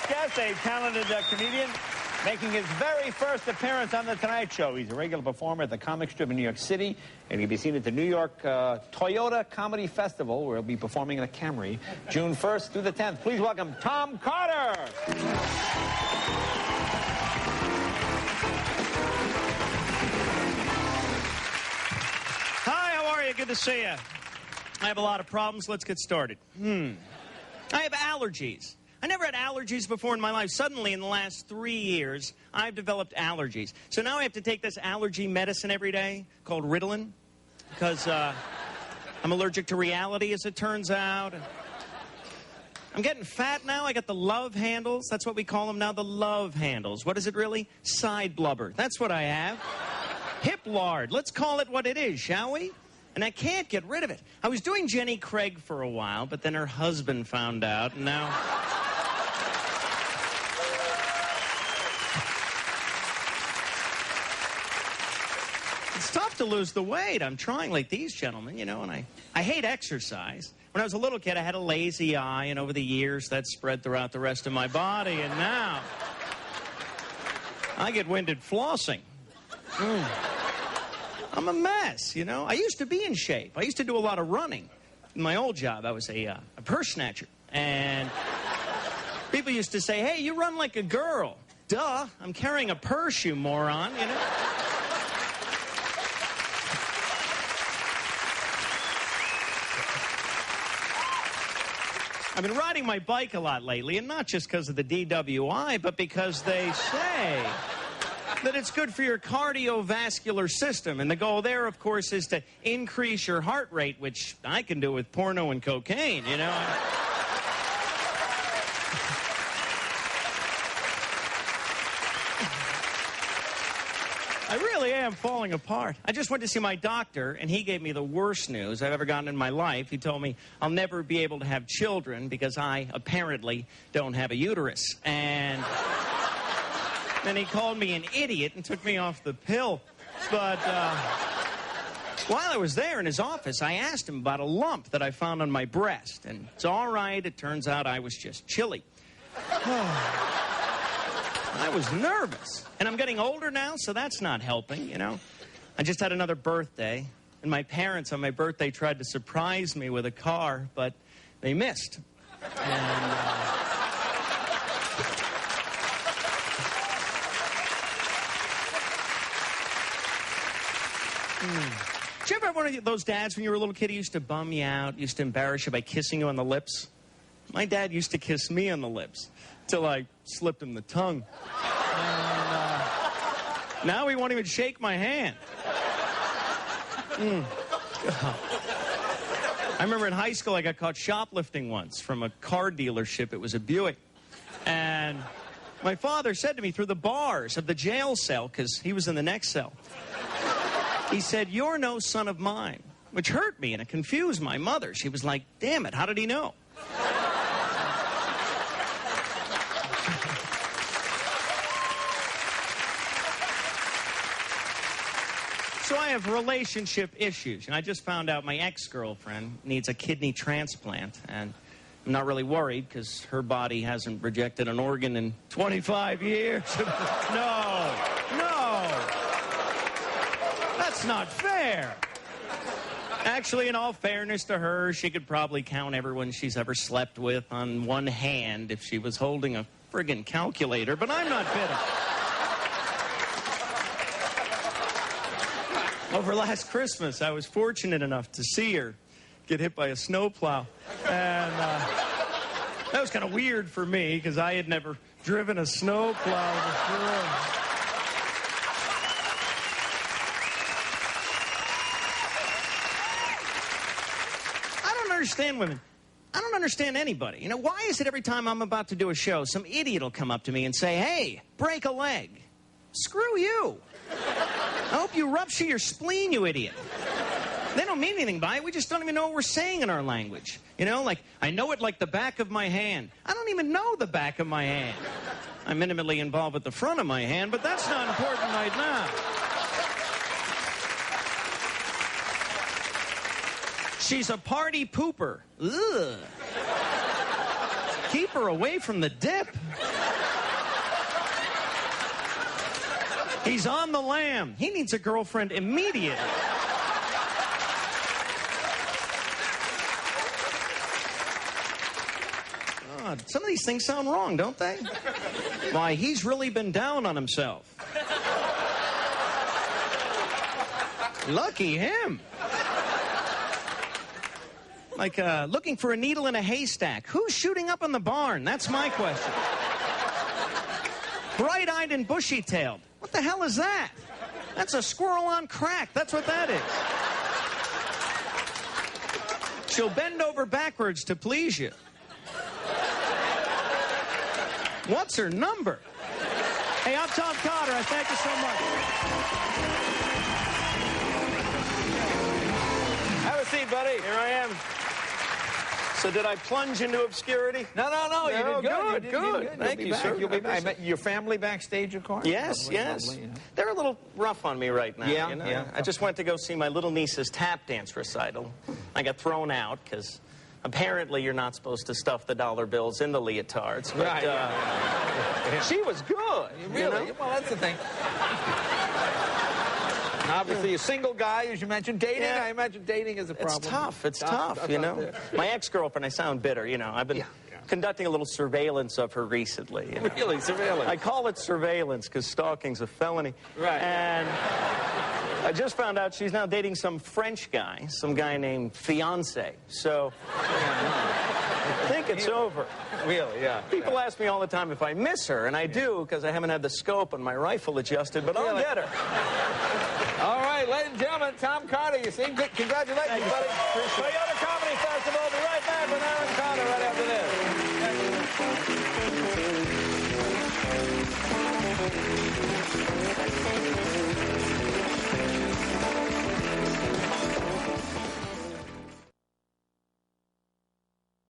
next guest, a talented comedian, making his very first appearance on The Tonight Show. He's a regular performer at the Comic Strip in New York City, and he'll be seen at the New York Toyota Comedy Festival, where he'll be performing in a Camry, June 1st through the 10th. Please welcome Tom Cotter. Hi, how are you? Good to see you. I have a lot of problems. Let's get started. I have allergies. I never had allergies before in my life. Suddenly, in the last 3 years, I've developed allergies. So now I have to take this allergy medicine every day called Ritalin because I'm allergic to reality, as it turns out. I'm getting fat now. I got the love handles. That's what we call them now, the love handles. What is it really? Side blubber. That's what I have. Hip lard. Let's call it what it is, shall we? And I can't get rid of it. I was doing Jenny Craig for a while, but then her husband found out, and now... It's tough to lose the weight. I'm trying like these gentlemen, you know, and I hate exercise. When I was a little kid, I had a lazy eye, and over the years, that spread throughout the rest of my body, and now I get winded flossing. I'm a mess, you know. I used to be in shape. I used to do a lot of running. In my old job, I was a purse snatcher, and people used to say, hey, you run like a girl. Duh, I'm carrying a purse, you moron, you know. I've been riding my bike a lot lately, and not just because of the DWI, but because they say that it's good for your cardiovascular system. And the goal there, of course, is to increase your heart rate, which I can do with porno and cocaine, you know. I really am falling apart. I just went to see my doctor, and he gave me the worst news I've ever gotten in my life. He told me I'll never be able to have children because I apparently don't have a uterus. And then he called me an idiot and took me off the pill. But while I was there in his office, I asked him about a lump that I found on my breast. And it's all right. It turns out I was just chilly. I was nervous. And I'm getting older now, so that's not helping, you know. I just had another birthday, and my parents on my birthday tried to surprise me with a car, but they missed. And, Did you ever have one of those dads when you were a little kid who used to bum you out, used to embarrass you by kissing you on the lips? My dad used to kiss me on the lips till I slipped him the tongue. And now he won't even shake my hand. I remember in high school I got caught shoplifting once from a car dealership. It was a Buick. And my father said to me through the bars of the jail cell, because he was in the next cell, he said, "You're no son of mine," which hurt me, and it confused my mother. She was like, damn it, how did he know? So I have relationship issues, and I just found out my ex-girlfriend needs a kidney transplant, and I'm not really worried because her body hasn't rejected an organ in 25 years. No. That's not fair. Actually, in all fairness to her, she could probably count everyone she's ever slept with on one hand if she was holding a friggin' calculator, but I'm not bitter. Over last Christmas, I was fortunate enough to see her get hit by a snowplow. And that was kind of weird for me because I had never driven a snowplow before. I don't understand women. I don't understand anybody. You know, why is it every time I'm about to do a show, some idiot will come up to me and say, hey, break a leg? Screw you. I hope you rupture your spleen, you idiot. They don't mean anything by it. We just don't even know what we're saying in our language. You know, like, I know it like the back of my hand. I don't even know the back of my hand. I'm intimately involved with the front of my hand, but that's not important right now. She's a party pooper. Ugh. Keep her away from the dip. He's on the lam. He needs a girlfriend immediately. God, some of these things sound wrong, don't they? Why, he's really been down on himself. Lucky him. Like, looking for a needle in a haystack. Who's shooting up in the barn? That's my question. Bright-eyed and bushy-tailed. What the hell is that? That's a squirrel on crack. That's what that is. She'll bend over backwards to please you. What's her number? Hey, I'm Tom Cotter. I thank you so much. Have a seat, buddy. Here I am. So did I plunge into obscurity? No. You did good. Good. Thank you, sir. You'll be back. I met your family backstage, of course. Yes. Lovely, yeah. They're a little rough on me right now. Yeah, you know? yeah. I just went to go see my little niece's tap dance recital. I got thrown out because apparently you're not supposed to stuff the dollar bills in the leotards. But, Right. She was good. Really? You know? Well, that's the thing. Obviously, a single guy, as you mentioned, dating. Yeah. I imagine dating is a problem. It's tough. It's tough, you know. My ex-girlfriend, I sound bitter, you know. I've been conducting a little surveillance of her recently. You know? Really? Surveillance? I call it surveillance because stalking's a felony. Right. And I just found out she's now dating some French guy, some guy named Fiancé. So I think it's over. Really, yeah. People ask me all the time if I miss her, and I do because I haven't had the scope on my rifle adjusted, but I'll get her. All right, ladies and gentlemen, Tom Cotter, you seem good. Congratulations, buddy. Toyota Comedy Festival. We'll be right back with Aaron Cotter right after this.